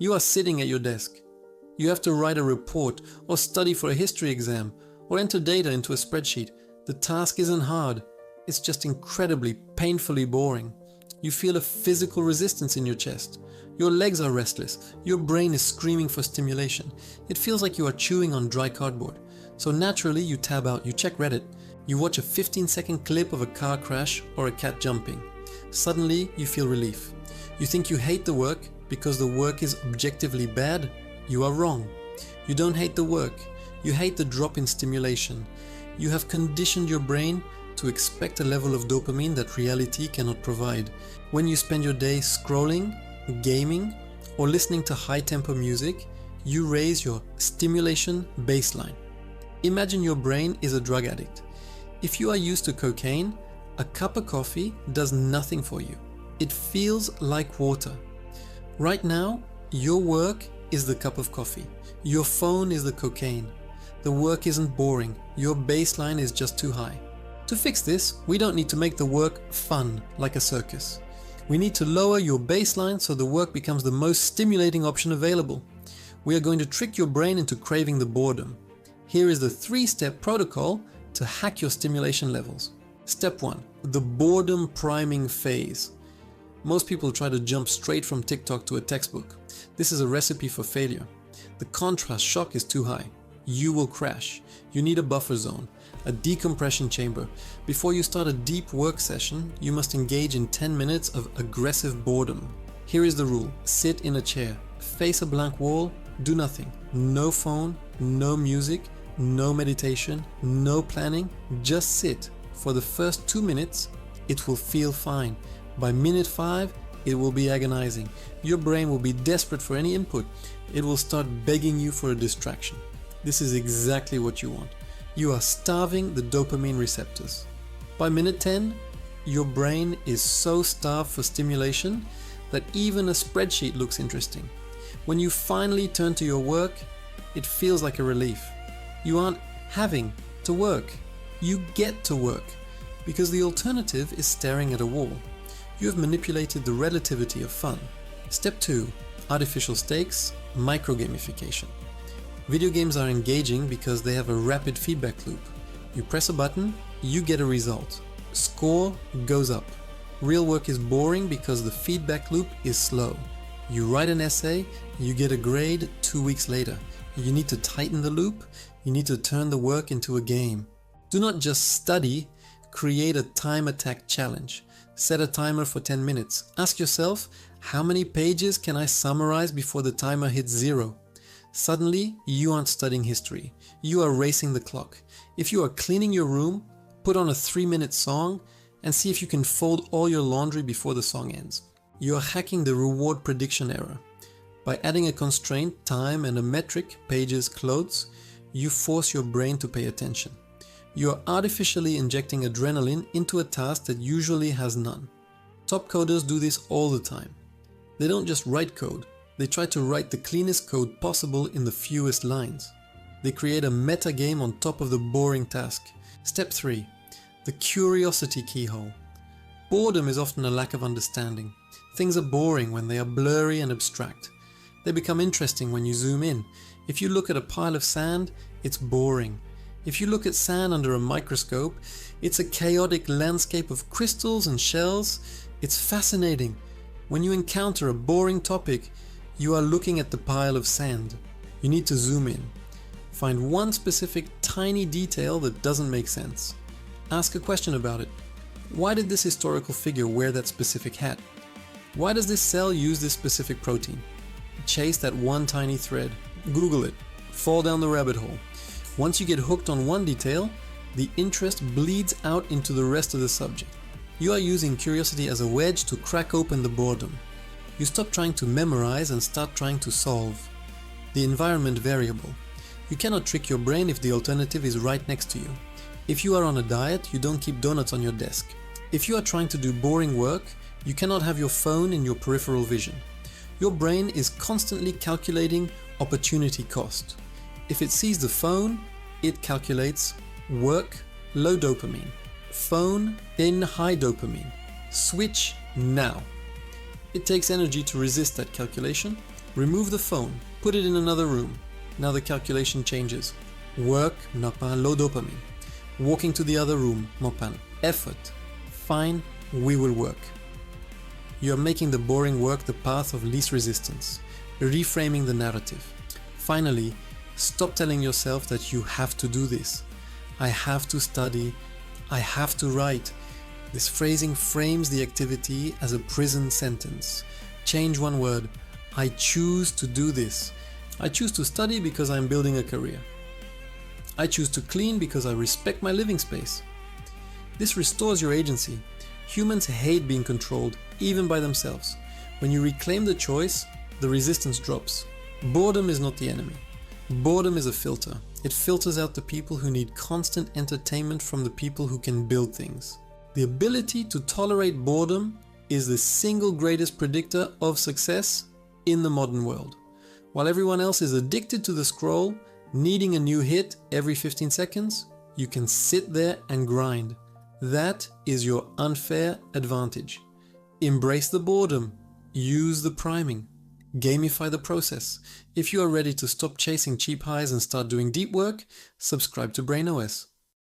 You are sitting at your desk. You have to write a report or study for a history exam or enter data into a spreadsheet. The task isn't hard. It's just incredibly, painfully boring. You feel a physical resistance in your chest. Your legs are restless. Your brain is screaming for stimulation. It feels like you are chewing on dry cardboard. So naturally you tab out, you check Reddit, you watch a 15-second clip of a car crash or a cat jumping. Suddenly you feel relief. You think you hate the work because the work is objectively bad? You are wrong. You don't hate the work. You hate the drop in stimulation. You have conditioned your brain to expect a level of dopamine that reality cannot provide. When you spend your day scrolling, gaming, or listening to high-tempo music, you raise your stimulation baseline. Imagine your brain is a drug addict. If you are used to cocaine, a cup of coffee does nothing for you. It feels like water. Right now, your work is the cup of coffee. Your phone is the cocaine. The work isn't boring. Your baseline is just too high. To fix this, we don't need to make the work fun like a circus. We need to lower your baseline so the work becomes the most stimulating option available. We are going to trick your brain into craving the boredom. Here is the 3-step protocol to hack your stimulation levels. Step 1. The boredom priming phase. Most people try to jump straight from TikTok to a textbook. This is a recipe for failure. The contrast shock is too high. You will crash. You need a buffer zone, a decompression chamber. Before you start a deep work session, you must engage in 10 minutes of aggressive boredom. Here is the rule. Sit in a chair, face a blank wall, do nothing. No phone, no music, no meditation, no planning. Just sit. For the first 2 minutes, it will feel fine. By minute 5, it will be agonizing. Your brain will be desperate for any input. It will start begging you for a distraction. This is exactly what you want. You are starving the dopamine receptors. By minute 10, your brain is so starved for stimulation that even a spreadsheet looks interesting. When you finally turn to your work, it feels like a relief. You aren't having to work. You get to work, because the alternative is staring at a wall. You have manipulated the relativity of fun. Step 2. Artificial stakes, microgamification. Video games are engaging because they have a rapid feedback loop. You press a button, you get a result. Score goes up. Real work is boring because the feedback loop is slow. You write an essay, you get a grade 2 weeks later. You need to tighten the loop, you need to turn the work into a game. Do not just study, create a time attack challenge. Set a timer for 10 minutes. Ask yourself, how many pages can I summarize before the timer hits 0? Suddenly, you aren't studying history. You are racing the clock. If you are cleaning your room, put on a 3-minute song and see if you can fold all your laundry before the song ends. You are hacking the reward prediction error. By adding a constraint, time, and a metric, pages, clothes, you force your brain to pay attention. You are artificially injecting adrenaline into a task that usually has none. Top coders do this all the time. They don't just write code. They try to write the cleanest code possible in the fewest lines. They create a meta game on top of the boring task. Step 3. The curiosity keyhole. Boredom is often a lack of understanding. Things are boring when they are blurry and abstract. They become interesting when you zoom in. If you look at a pile of sand, it's boring. If you look at sand under a microscope, it's a chaotic landscape of crystals and shells. It's fascinating. When you encounter a boring topic, you are looking at the pile of sand. You need to zoom in. Find one specific tiny detail that doesn't make sense. Ask a question about it. Why did this historical figure wear that specific hat? Why does this cell use this specific protein? Chase that one tiny thread. Google it. Fall down the rabbit hole. Once you get hooked on one detail, the interest bleeds out into the rest of the subject. You are using curiosity as a wedge to crack open the boredom. You stop trying to memorize and start trying to solve. The environment variable. You cannot trick your brain if the alternative is right next to you. If you are on a diet, you don't keep donuts on your desk. If you are trying to do boring work, you cannot have your phone in your peripheral vision. Your brain is constantly calculating opportunity cost. If it sees the phone, it calculates work, low dopamine, phone in high dopamine, switch now. It takes energy to resist that calculation. Remove the phone, put it in another room. Now the calculation changes. Work, nakpan low dopamine. Walking to the other room, mopan effort. Fine, we will work. You are making the boring work the path of least resistance, reframing the narrative. Finally, stop telling yourself that you have to do this. I have to study, I have to write. This phrasing frames the activity as a prison sentence. Change one word. I choose to do this. I choose to study because I'm building a career. I choose to clean because I respect my living space. This restores your agency. Humans hate being controlled, even by themselves. When you reclaim the choice, the resistance drops. Boredom is not the enemy. Boredom is a filter. It filters out the people who need constant entertainment from the people who can build things. The ability to tolerate boredom is the single greatest predictor of success in the modern world. While everyone else is addicted to the scroll, needing a new hit every 15 seconds, you can sit there and grind. That is your unfair advantage. Embrace the boredom. Use the priming. Gamify the process. If you are ready to stop chasing cheap highs and start doing deep work, subscribe to BrainOS.